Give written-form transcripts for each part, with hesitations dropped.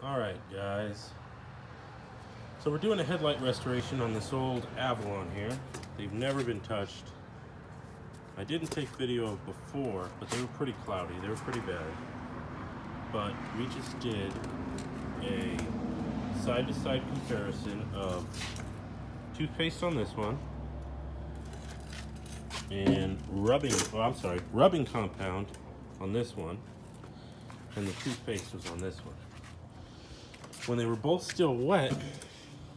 Alright guys, so we're doing a headlight restoration on this old Avalon here. They've never been touched. I didn't take video of before, but they were pretty cloudy, they were pretty bad. But we just did a side-to-side comparison of toothpaste on this one and rubbing compound on this one, and the toothpaste was on this one. When they were both still wet,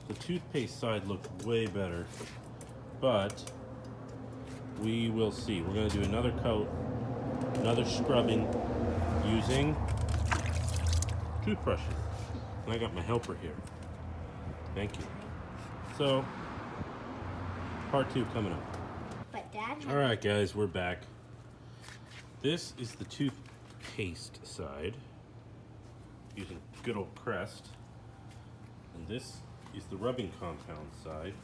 the toothpaste side looked way better, but we will see. We're going to do another coat, another scrubbing using toothbrushes. And I got my helper here. Thank you. So, part 2 coming up. But Dad. All right, guys, we're back. This is the toothpaste side using good old Crest. And this is the rubbing compound side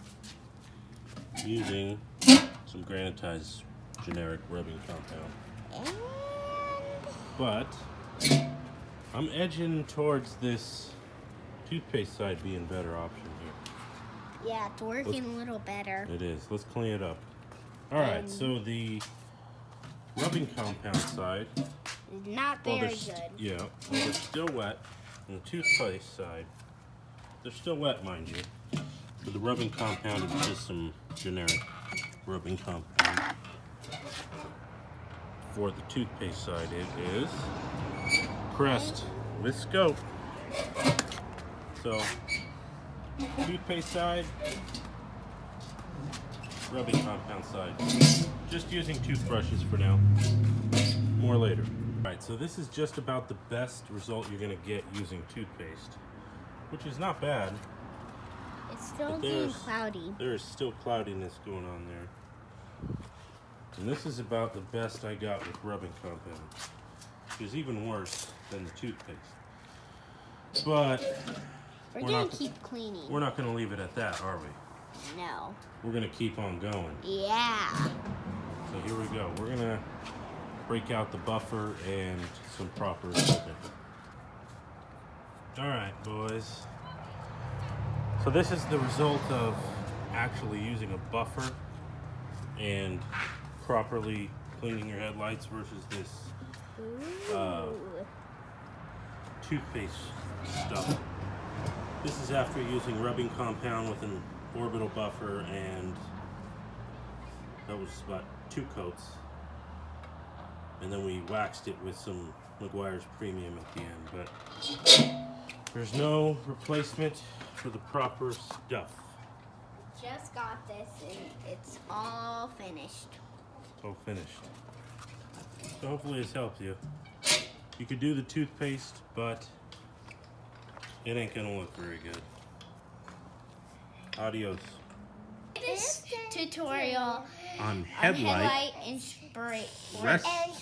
using some granitized generic rubbing compound. But I'm edging towards this toothpaste side being a better option here. Yeah, it's working a little better. It is. Let's clean it up. Alright, so the rubbing compound side is not very good. Yeah, well, they're still wet. And the toothpaste side, they're still wet, mind you. But the rubbing compound is just some generic rubbing compound. For the toothpaste side, it is Crest with scope. So, toothpaste side, rubbing compound side. Just using toothbrushes for now. More later. Alright, so this is just about the best result you're going to get using toothpaste, which is not bad. It's still getting cloudy. There is still cloudiness going on there. And this is about the best I got with rubbing compound, which is even worse than the toothpaste. But we're going to keep cleaning. We're not going to leave it at that, are we? No. We're going to keep on going. Yeah. So here we go. We're going to break out the buffer and some proper equipment. Alright, boys. So this is the result of actually using a buffer and properly cleaning your headlights versus this toothpaste stuff. This is after using rubbing compound with an orbital buffer, and that was about 2 coats. And then we waxed it with some McGuire's Premium at the end, but there's no replacement for the proper stuff. Just got this and it's all finished. All finished. So hopefully this helps you. You could do the toothpaste, but it ain't gonna look very good. Adios. This tutorial on headlight and spray restoration.